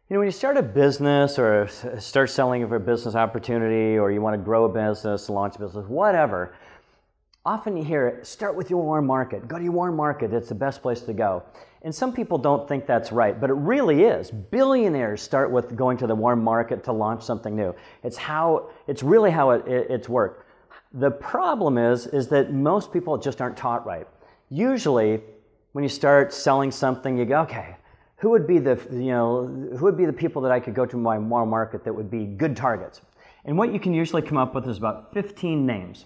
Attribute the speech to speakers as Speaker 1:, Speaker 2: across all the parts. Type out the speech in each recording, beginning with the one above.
Speaker 1: You know, when you start a business or start selling for a business opportunity, or you want to grow a business, launch a business, whatever, often you hear, start with your warm market. Go to your warm market. It's the best place to go. And some people don't think that's right, but it really is. Billionaires start with going to the warm market to launch something new. It's really how it's worked. The problem is that most people just aren't taught right. Usually, when you start selling something, you go, okay, who would be the people that I could go to my warm market that would be good targets? And what you can usually come up with is about 15 names.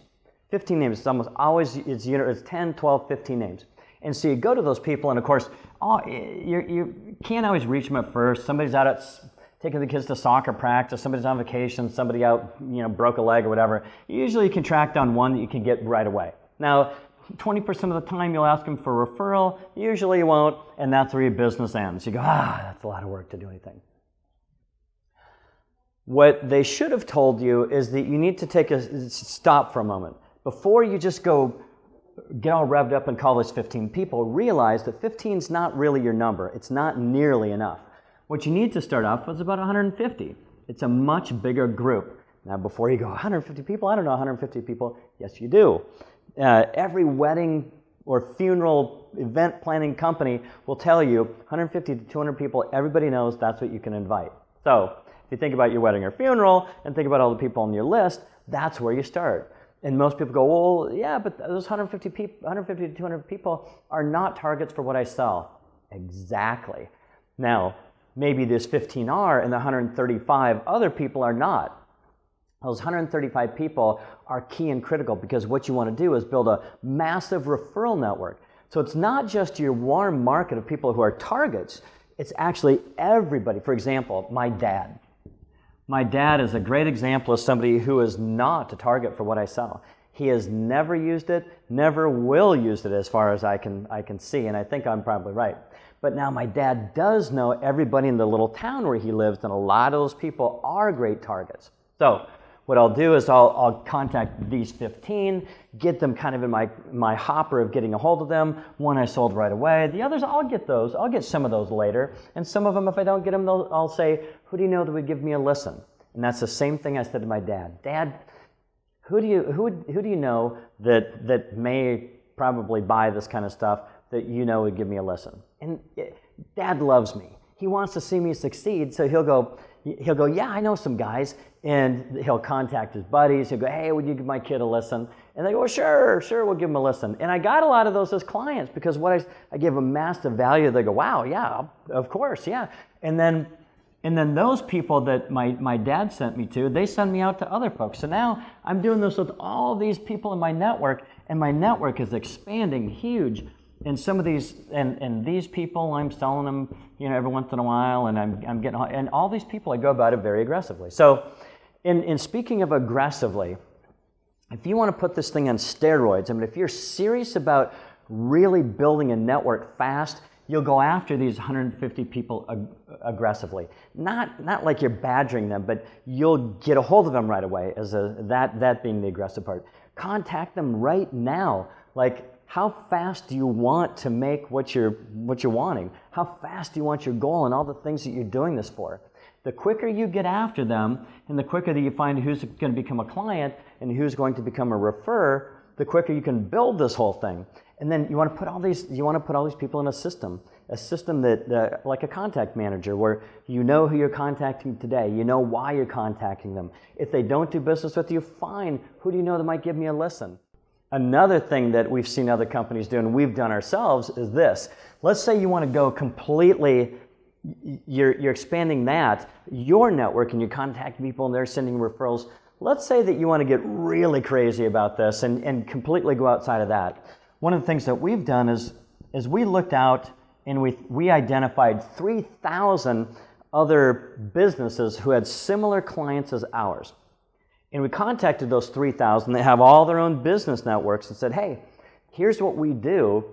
Speaker 1: 15 names. It's almost always, it's 10, 12, 15 names. And so you go to those people, and of course, you can't always reach them at first. Somebody's out taking the kids to soccer practice, somebody's on vacation, somebody out, broke a leg or whatever. Usually you can track down one that you can get right away. Now, 20% of the time you'll ask them for a referral, usually you won't, and that's where your business ends. You go, that's a lot of work to do anything. What they should have told you is that you need to take a stop for a moment. Before you just go get all revved up and call this 15 people, realize that 15 is not really your number. It's not nearly enough. What you need to start off with is about 150. It's a much bigger group. Now, before you go, 150 people? I don't know 150 people. Yes, you do. Every wedding or funeral event planning company will tell you 150 to 200 people, everybody knows that's what you can invite. So if you think about your wedding or funeral and think about all the people on your list, that's where you start. And most people go, well, yeah, but those 150 to 200 people are not targets for what I sell. Exactly. Now, maybe this 15 are and the 135 other people are not. Those 135 people are key and critical, because what you want to do is build a massive referral network. So it's not just your warm market of people who are targets, it's actually everybody. For example, my dad. My dad is a great example of somebody who is not a target for what I sell. He has never used it, never will use it as far as I can see, and I think I'm probably right. But now my dad does know everybody in the little town where he lives, and a lot of those people are great targets. So what I'll do is I'll contact these 15, get them kind of in my hopper of getting a hold of them. One I sold right away. The others, I'll get those. I'll get some of those later. And some of them, if I don't get them, I'll say, who do you know that would give me a listen? And that's the same thing I said to my dad. Dad, who do you know that may probably buy this kind of stuff that you know would give me a listen? And Dad loves me. He wants to see me succeed, so he'll go, yeah, I know some guys. And he'll contact his buddies. He'll go, hey, would you give my kid a listen? And they go, well, sure, we'll give him a listen. And I got a lot of those as clients, because what I give them massive value. They go, wow, yeah, of course, yeah. And then those people that my dad sent me to, they send me out to other folks. So now I'm doing this with all these people in my network, and my network is expanding huge. And some of these, and these people, I'm selling them, every once in a while, and I'm getting, and all these people, I go about it very aggressively. So, in speaking of aggressively, if you want to put this thing on steroids, if you're serious about really building a network fast, you'll go after these 150 people aggressively. Not like you're badgering them, but you'll get a hold of them right away. That being the aggressive part. Contact them right now. Like, how fast do you want to make what you're wanting? How fast do you want your goal and all the things that you're doing this for? The quicker you get after them, and the quicker that you find who's going to become a client and who's going to become a referrer, the quicker you can build this whole thing. And then you want to put all these people in a system that like a contact manager, where you know who you're contacting today, you know why you're contacting them. If they don't do business with you, fine. Who do you know that might give me a listen? Another thing that we've seen other companies do, and we've done ourselves, is this. Let's say you want to go completely, you're expanding your network, and you contact people and they're sending referrals. Let's say that you want to get really crazy about this and completely go outside of that. One of the things that we've done is we looked out and we identified 3,000 other businesses who had similar clients as ours. And we contacted those 3,000. They have all their own business networks, and said, hey, here's what we do.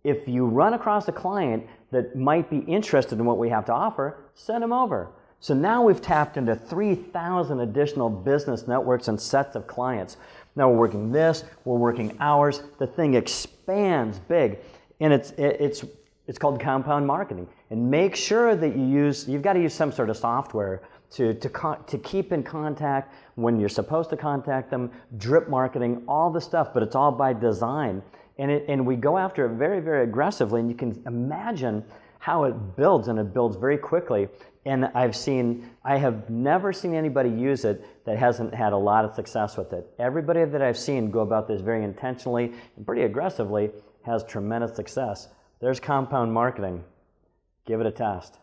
Speaker 1: If you run across a client that might be interested in what we have to offer, send them over. So now we've tapped into 3,000 additional business networks and sets of clients. Now we're working this, we're working hours. The thing expands big. And it's It's called compound marketing. And make sure that you've got to use some sort of software to keep in contact when you're supposed to contact them, drip marketing, all the stuff, but it's all by design. And we go after it very, very aggressively, and you can imagine how it builds, and it builds very quickly. And I have never seen anybody use it that hasn't had a lot of success with it. Everybody that I've seen go about this very intentionally and pretty aggressively has tremendous success. There's compound marketing. Give it a test.